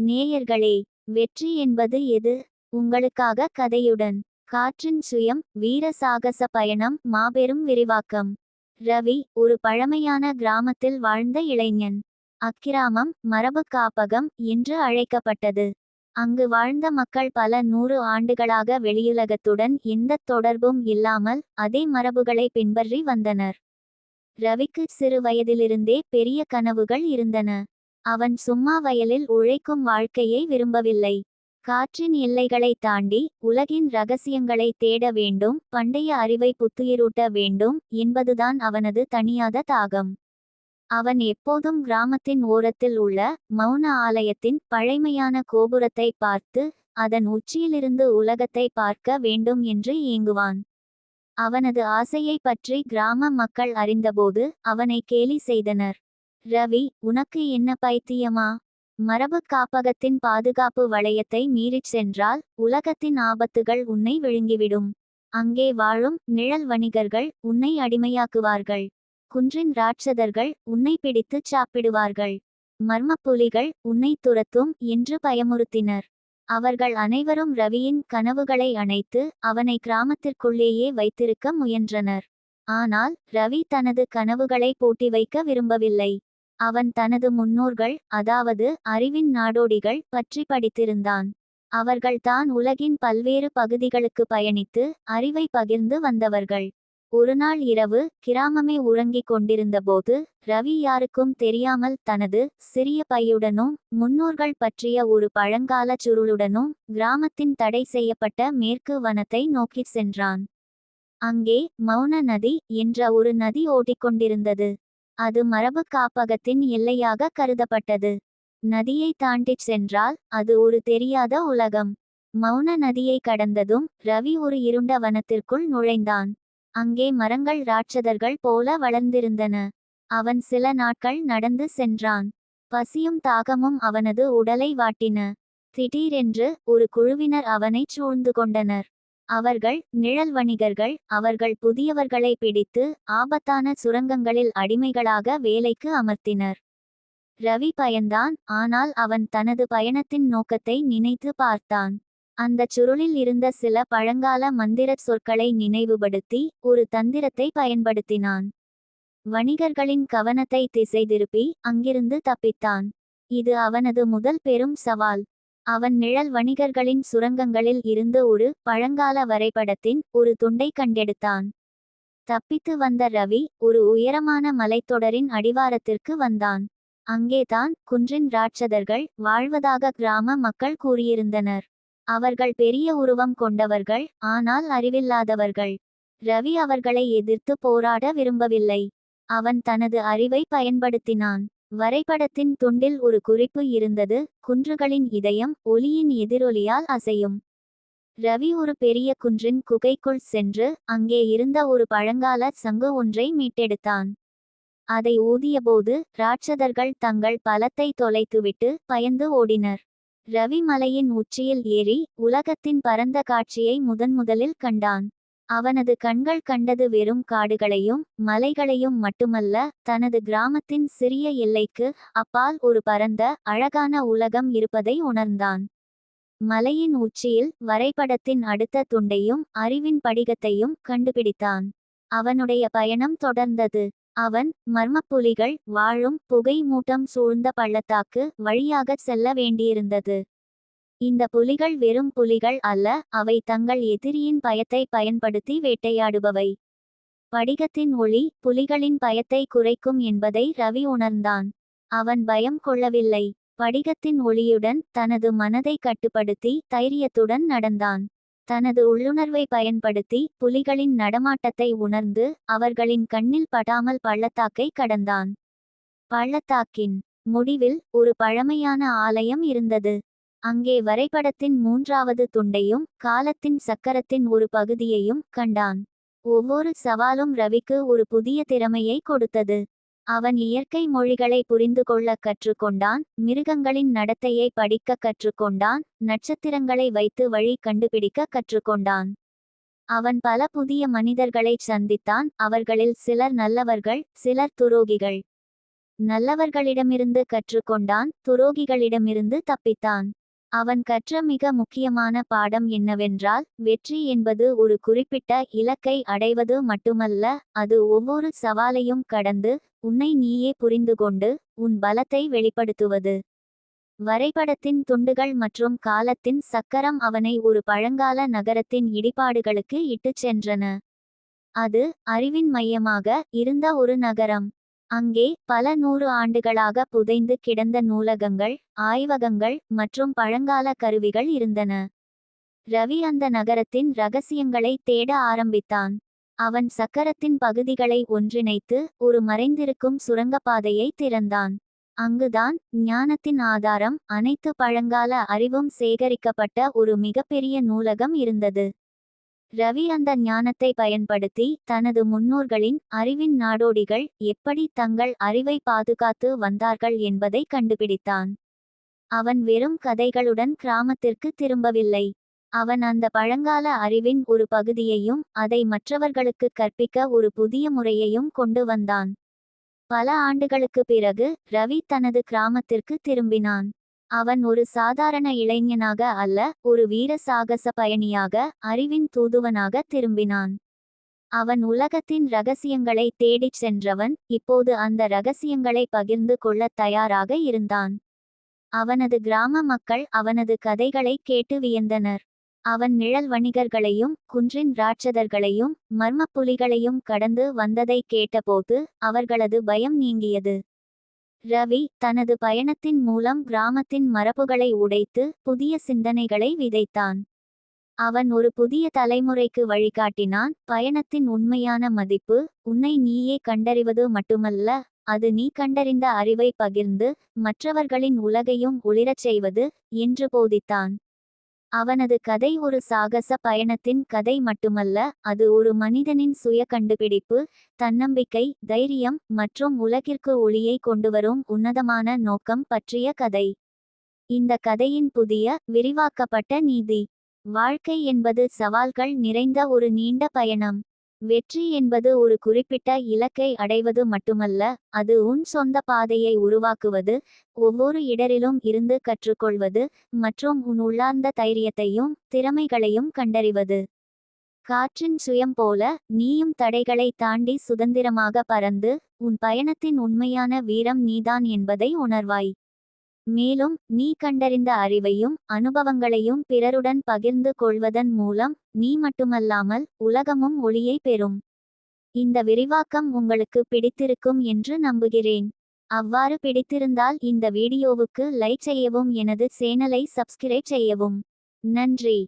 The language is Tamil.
நேயர்களே, வெற்றி என்பது எது? உங்களுக்காக கதையுடன். காற்றின் சுயம், வீர சாகச பயணம், மாபெரும் விரிவாக்கம். ரவி ஒரு பழமையான கிராமத்தில் வாழ்ந்த இளைஞன். அக்கிராமம் மரபு காப்பகம் என்று அழைக்கப்பட்டது. அங்கு வாழ்ந்த மக்கள் பல 100 ஆண்டுகளாக வெளியுலகத்துடன் எந்தத் தொடர்பும் இல்லாமல் அதே மரபுகளை பின்பற்றி வந்தனர். ரவிக்கு சிறு வயதிலிருந்தே பெரிய கனவுகள் இருந்தன. அவன் சும்மா வயலில் உழைக்கும் வாழ்க்கையை விரும்பவில்லை. காற்றின் எல்லைகளை தாண்டி உலகின் ரகசியங்களை தேட வேண்டும், பண்டைய அறிவை புத்துயிரூட்ட வேண்டும் என்பதுதான் அவனது தணியாத தாகம். அவன் எப்போதும் கிராமத்தின் ஓரத்தில் உள்ள மௌன ஆலயத்தின் பழைமையான கோபுரத்தை பார்த்து அதன் உச்சியிலிருந்து உலகத்தை பார்க்க வேண்டும் என்று ஏங்குவான். அவனது ஆசையை பற்றி கிராம மக்கள் அறிந்தபோது அவனை கேலி செய்தனர். ரவி, உனக்கு என்ன பைத்தியமா? மரபு காப்பகத்தின் பாதுகாப்பு வளையத்தை மீறிச் சென்றால் உலகத்தின் ஆபத்துகள் உன்னை விழுங்கிவிடும். அங்கே வாழும் நிழல் வணிகர்கள் உன்னை அடிமையாக்குவார்கள். குன்றின் ராட்சதர்கள் உன்னை பிடித்துச் சாப்பிடுவார்கள். மர்மப்புலிகள் உன்னை துரத்தும் என்று பயமுறுத்தினர். அவர்கள் அனைவரும் ரவியின் கனவுகளை அணைத்து அவனை கிராமத்திற்குள்ளேயே வைத்திருக்க முயன்றனர். ஆனால் ரவி தனது கனவுகளை பூட்டி வைக்க விரும்பவில்லை. அவன் தனது முன்னோர்கள், அதாவது அறிவின் நாடோடிகள் பற்றி படித்திருந்தான். அவர்கள் தான் உலகின் பல்வேறு பகுதிகளுக்கு பயணித்து அறிவை பகிர்ந்து வந்தவர்கள். ஒருநாள் இரவு கிராமமே உறங்கிக் கொண்டிருந்தபோது ரவி யாருக்கும் தெரியாமல் தனது சிறிய பையுடனும் முன்னோர்கள் பற்றிய ஒரு பழங்கால சுருளுடனும் கிராமத்தின் தடை செய்யப்பட்ட மேற்கு வனத்தை நோக்கிச் சென்றான். அங்கே மௌன நதி என்ற ஒரு நதி ஓடிக்கொண்டிருந்தது. அது மரபு காப்பகத்தின் எல்லையாக கருதப்பட்டது. நதியை தாண்டிச் சென்றால் அது ஒரு தெரியாத உலகம். மௌன நதியை கடந்ததும் ரவி ஒரு இருண்ட வனத்திற்குள் நுழைந்தான். அங்கே மரங்கள் ராட்சதர்கள் போல வளர்ந்திருந்தன. அவன் சில நாட்கள் நடந்து சென்றான். பசியும் தாகமும் அவனது உடலை வாட்டின. திடீரென்று ஒரு குழுவினர் அவனைச் சூழ்ந்து கொண்டனர். அவர்கள் நிழல் வணிகர்கள். அவர்கள் புதியவர்களை பிடித்து ஆபத்தான சுரங்கங்களில் அடிமைகளாக வேலைக்கு அமர்த்தினர். ரவி பயந்தான், ஆனால் அவன் தனது பயணத்தின் நோக்கத்தை நினைத்து பார்த்தான். அந்தச் சுருளில் இருந்த சில பழங்கால மந்திரச் சொற்களை நினைவுபடுத்தி ஒரு தந்திரத்தை பயன்படுத்தினான். வணிகர்களின் கவனத்தை திசை திருப்பி அங்கிருந்து தப்பித்தான். இது அவனது முதல் பெரும் சவால். அவன் நிழல் வணிகர்களின் சுரங்கங்களில் இருந்து ஒரு பழங்கால வரைபடத்தின் ஒரு துண்டை கண்டெடுத்தான். தப்பித்து வந்த ரவி ஒரு உயரமான மலைத்தொடரின் அடிவாரத்திற்கு வந்தான். அங்கேதான் குன்றின் ராட்சதர்கள் வாழ்வதாக கிராம மக்கள் கூறியிருந்தனர். அவர்கள் பெரிய உருவம் கொண்டவர்கள், ஆனால் அறிவில்லாதவர்கள். ரவி அவர்களை எதிர்த்து போராட விரும்பவில்லை. அவன் தனது அறிவை பயன்படுத்தினான். வரைபடத்தின் துண்டில் ஒரு குறிப்பு இருந்தது: குன்றுகளின் இதயம் ஒலியின் எதிரொலியால் அசையும். ரவி ஒரு பெரிய குன்றின் குகைக்குள் சென்று அங்கே இருந்த ஒரு பழங்கால சங்கு ஒன்றை மீட்டெடுத்தான். அதை ஊதியபோது ராட்சதர்கள் தங்கள் பலத்தை தொலைத்துவிட்டு பயந்து ஓடினர். ரவி மலையின் உச்சியில் ஏறி உலகத்தின் பரந்த காட்சியை முதன்முதலில் கண்டான். அவனது கண்கள் கண்டது வெறும் காடுகளையும் மலைகளையும் மட்டுமல்ல, தனது கிராமத்தின் சிறிய எல்லைக்கு அப்பால் ஒரு பரந்த அழகான உலகம் இருப்பதை உணர்ந்தான். மலையின் உச்சியில் வரைபடத்தின் அடுத்த துண்டையும் அறிவின் படிகத்தையும் கண்டுபிடித்தான். அவனுடைய பயணம் தொடர்ந்தது. அவன் மர்மப்புலிகள் வாழும் புகை மூட்டம் சூழ்ந்த பள்ளத்தாக்கு வழியாகச் செல்ல வேண்டியிருந்தது. இந்த புலிகள் வெறும் புலிகள் அல்ல, அவை தங்கள் எதிரியின் பயத்தை பயன்படுத்தி வேட்டையாடுபவை. படிகத்தின் ஒளி புலிகளின் பயத்தை குறைக்கும் என்பதை ரவி உணர்ந்தான். அவன் பயம் கொள்ளவில்லை. படிகத்தின் ஒளியுடன் தனது மனதை கட்டுப்படுத்தி தைரியத்துடன் நடந்தான். தனது உள்ளுணர்வை பயன்படுத்தி புலிகளின் நடமாட்டத்தை உணர்ந்து அவர்களின் கண்ணில் படாமல் பள்ளத்தாக்கை கடந்தான். பள்ளத்தாக்கின் முடிவில் ஒரு பழமையான ஆலயம் இருந்தது. அங்கே வரைபடத்தின் 3வது துண்டையும் காலத்தின் சக்கரத்தின் ஒரு பகுதியையும் கண்டான். ஒவ்வொரு சவாலும் ரவிக்கு ஒரு புதிய திறமையை கொடுத்தது. அவன் இயற்கை மொழிகளை புரிந்து கொள்ள கற்றுக்கொண்டான், மிருகங்களின் நடத்தையை படிக்க கற்றுக்கொண்டான், நட்சத்திரங்களை வைத்து வழி கண்டுபிடிக்க கற்றுக்கொண்டான். அவன் பல புதிய மனிதர்களைச் சந்தித்தான். அவர்களில் சிலர் நல்லவர்கள், சிலர் துரோகிகள். நல்லவர்களிடமிருந்து கற்றுக்கொண்டான், துரோகிகளிடமிருந்து தப்பித்தான். அவன் கற்ற மிக முக்கியமான பாடம் என்னவென்றால், வெற்றி என்பது ஒரு குறிப்பிட்ட இலக்கை அடைவது மட்டுமல்ல, அது ஒவ்வொரு சவாலையும் கடந்து, உன்னை நீயே புரிந்துகொண்டு, உன் பலத்தை வெளிப்படுத்துவது. வரைபடத்தின் துண்டுகள் மற்றும் காலத்தின் சக்கரம் அவனை ஒரு பழங்கால நகரத்தின் இடிபாடுகளுக்கு இட்டுச் சென்றன. அது அறிவின் மையமாக இருந்த ஒரு நகரம். அங்கே பல 100 ஆண்டுகளாக புதைந்து கிடந்த நூலகங்கள், ஆய்வகங்கள் மற்றும் பழங்கால கருவிகள் இருந்தன. ரவி அந்த நகரத்தின் ரகசியங்களை தேட ஆரம்பித்தான். அவன் சக்கரத்தின் பகுதிகளை ஒன்றிணைத்து ஒரு மறைந்திருக்கும் சுரங்கப்பாதையை திறந்தான். அங்குதான் ஞானத்தின் ஆதாரம், அனைத்து பழங்கால அறிவும் சேகரிக்கப்பட்ட ஒரு மிகப்பெரிய நூலகம் இருந்தது. ரவி அந்த ஞானத்தை பயன்படுத்தி தனது முன்னோர்களின் அறிவின் நாடோடிகள் எப்படி தங்கள் அறிவை பாதுகாத்து வந்தார்கள் என்பதை கண்டுபிடித்தான். அவன் வெறும் கதைகளுடன் கிராமத்திற்கு திரும்பவில்லை. அவன் அந்த பழங்கால அறிவின் ஒரு பகுதியையும் அதை மற்றவர்களுக்கு கற்பிக்க ஒரு புதிய முறையையும் கொண்டு வந்தான். பல ஆண்டுகளுக்கு பிறகு ரவி தனது கிராமத்திற்கு திரும்பினான். அவன் ஒரு சாதாரண இளைஞனாக அல்ல, ஒரு வீர சாகச பயணியாக, அறிவின் தூதுவனாக திரும்பினான். அவன் உலகத்தின் ரகசியங்களை தேடிச் சென்றவன், இப்போது அந்த ரகசியங்களை பகிர்ந்து கொள்ளத் தயாராக இருந்தான். அவனது கிராம மக்கள் அவனது கதைகளை கேட்டு வியந்தனர். அவன் நிழல் வணிகர்களையும் குன்றின் ராட்சதர்களையும் மர்மப்புலிகளையும் கடந்து வந்ததை கேட்டபோது அவர்களது பயம் நீங்கியது. ரவி தனது பயணத்தின் மூலம் கிராமத்தின் மரபுகளை உடைத்து புதிய சிந்தனைகளை விதைத்தான். அவன் ஒரு புதிய தலைமுறைக்கு வழிகாட்டினான். பயணத்தின் உண்மையான மதிப்பு உன்னை நீயே கண்டறிவது மட்டுமல்ல, அது நீ கண்டறிந்த அறிவை பகிர்ந்து மற்றவர்களின் உலகையும் ஒளிரச் செய்வது என்று போதித்தான். அவனது கதை ஒரு சாகச பயணத்தின் கதை மட்டுமல்ல, அது ஒரு மனிதனின் சுய கண்டுபிடிப்பு, தன்னம்பிக்கை, தைரியம் மற்றும் உலகிற்கு ஒளியை கொண்டுவரும் உன்னதமான நோக்கம் பற்றிய கதை. இந்த கதையின் புதிய, விரிவாக்கப்பட்ட நீதி: வாழ்க்கை என்பது சவால்கள் நிறைந்த ஒரு நீண்ட பயணம். வெற்றி என்பது ஒரு குறிப்பிட்ட இலக்கை அடைவது மட்டுமல்ல, அது உன் சொந்த பாதையை உருவாக்குவது, ஒவ்வொரு இடரிலும் இருந்து கற்றுக்கொள்வது மற்றும் உன் உள்ளார்ந்த தைரியத்தையும் திறமைகளையும் கண்டறிவது. காற்றின் சுயம் போல நீயும் தடைகளை தாண்டி சுதந்திரமாக பறந்து, உன் பயணத்தின் உண்மையான வீரம் நீதான் என்பதை உணர்வாய். மேலும் நீ கண்டறிந்த அறிவையும் அனுபவங்களையும் பிறருடன் பகிர்ந்து கொள்வதன் மூலம் நீ மட்டுமல்லாமல் உலகமும் ஒளியை பெறும். இந்த விரிவாக்கம் உங்களுக்கு பிடித்திருக்கும் என்று நம்புகிறேன். அவ்வாறு பிடித்திருந்தால் இந்த வீடியோவுக்கு லைக் செய்யவும், எனது சேனலை சப்ஸ்கிரைப் செய்யவும். நன்றி.